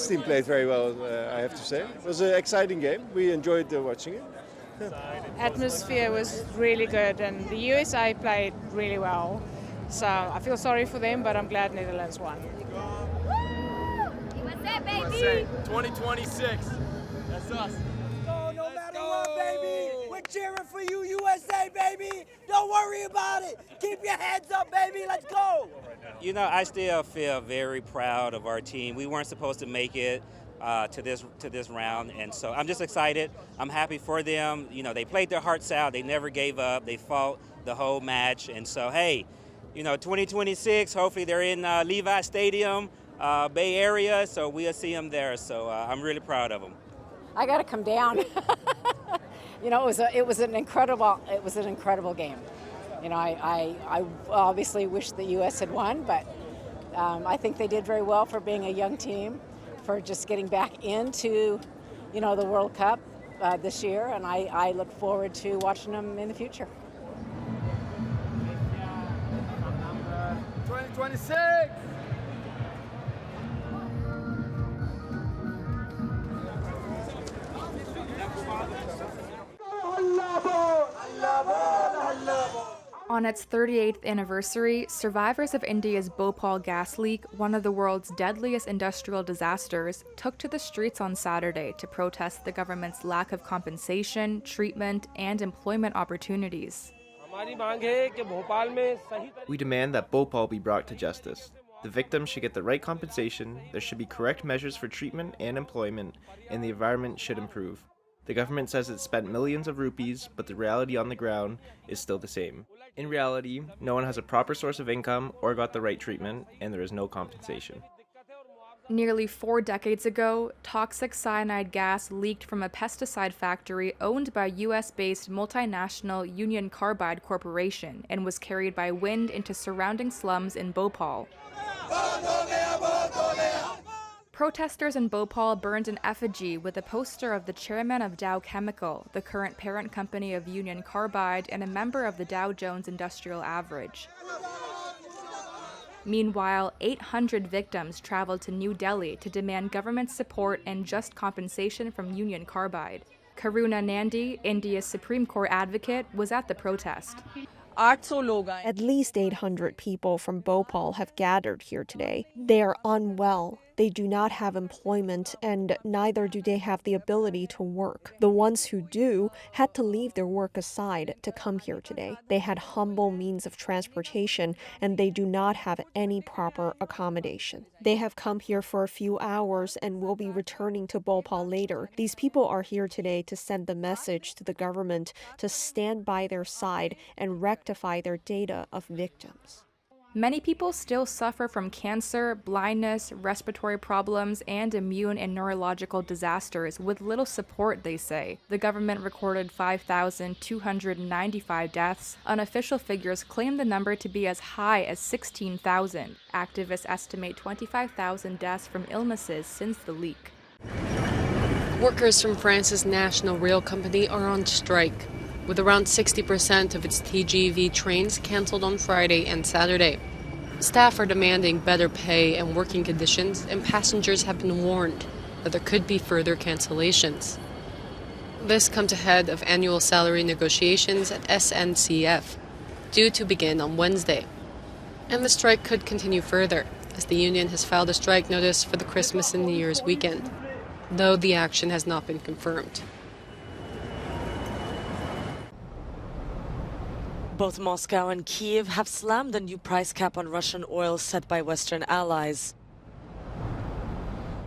US team played very well, I have to say. It was an exciting game. We enjoyed watching it. Atmosphere was really good, and the USA played really well. So I feel sorry for them, but I'm glad Netherlands won. USA, baby! 2026. That's us. No matter what, baby. We're cheering for you, USA, baby. Don't worry about it. Keep your heads up, baby. Let's go. You know, I still feel very proud of our team. We weren't supposed to make it to this round, and so I'm just excited. I'm happy for them. You know, they played their hearts out. They never gave up. They fought the whole match, and so hey, you know, 2026. Hopefully, they're in Levi Stadium, Bay Area, so we'll see them there. So I'm really proud of them. I got to come down. You know, it was an incredible game. You know, I obviously wish the U.S. had won, but I think they did very well for being a young team, for just getting back into, you know, the World Cup this year, and I look forward to watching them in the future. 2026. On its 38th anniversary, survivors of India's Bhopal gas leak, one of the world's deadliest industrial disasters, took to the streets on Saturday to protest the government's lack of compensation, treatment, and employment opportunities. We demand that Bhopal be brought to justice. The victims should get the right compensation, there should be correct measures for treatment and employment, and the environment should improve. The government says it spent millions of rupees, but the reality on the ground is still the same. In reality, no one has a proper source of income or got the right treatment, and there is no compensation. Nearly 4 decades ago, toxic cyanide gas leaked from a pesticide factory owned by US-based multinational Union Carbide Corporation and was carried by wind into surrounding slums in Bhopal. Protesters in Bhopal burned an effigy with a poster of the chairman of Dow Chemical, the current parent company of Union Carbide and a member of the Dow Jones Industrial Average. Meanwhile, 800 victims traveled to New Delhi to demand government support and just compensation from Union Carbide. Karuna Nandi, India's Supreme Court advocate, was at the protest. At least 800 people from Bhopal have gathered here today. They are unwell. They do not have employment, and neither do they have the ability to work. The ones who do had to leave their work aside to come here today. They had humble means of transportation, and they do not have any proper accommodation. They have come here for a few hours and will be returning to Bhopal later. These people are here today to send the message to the government to stand by their side and rectify their data of victims. Many people still suffer from cancer, blindness, respiratory problems, and immune and neurological disasters with little support, they say. The government recorded 5,295 deaths. Unofficial figures claim the number to be as high as 16,000. Activists estimate 25,000 deaths from illnesses since the leak. Workers from France's national rail company are on strike, with around 60% of its TGV trains cancelled on Friday and Saturday. Staff are demanding better pay and working conditions, and passengers have been warned that there could be further cancellations. This comes ahead of annual salary negotiations at SNCF, due to begin on Wednesday. And the strike could continue further, as the union has filed a strike notice for the Christmas and New Year's weekend, though the action has not been confirmed. Both Moscow and Kyiv have slammed the new price cap on Russian oil set by Western allies.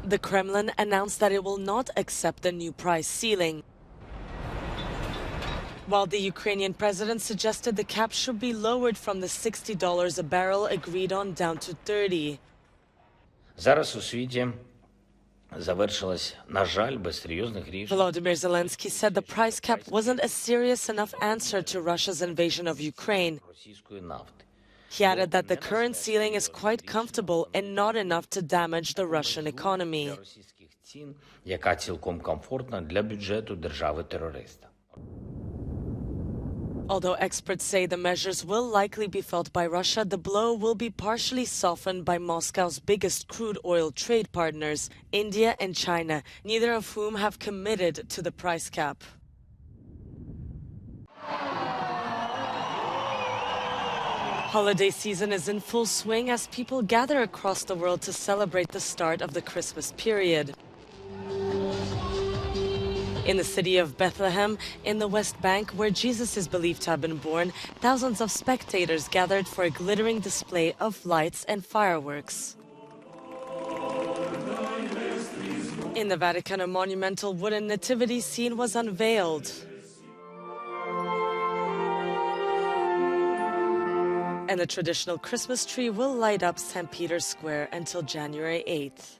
The Kremlin announced that it will not accept the new price ceiling, while the Ukrainian president suggested the cap should be lowered from the $60 a barrel agreed on down to $30. Зараз у світі завершилась, на жаль, без серйозних рішень. Volodymyr Zelensky said the price cap wasn't a serious enough answer to Russia's invasion of Ukraine. He added that the current ceiling is quite comfortable and not enough to damage the Russian economy. Яка цілком комфортна для бюджету держави-терориста. Although experts say the measures will likely be felt by Russia, the blow will be partially softened by Moscow's biggest crude oil trade partners, India and China, neither of whom have committed to the price cap. Holiday season is in full swing as people gather across the world to celebrate the start of the Christmas period. In the city of Bethlehem, in the West Bank, where Jesus is believed to have been born, thousands of spectators gathered for a glittering display of lights and fireworks. In the Vatican, a monumental wooden nativity scene was unveiled. And the traditional Christmas tree will light up St. Peter's Square until January 8th.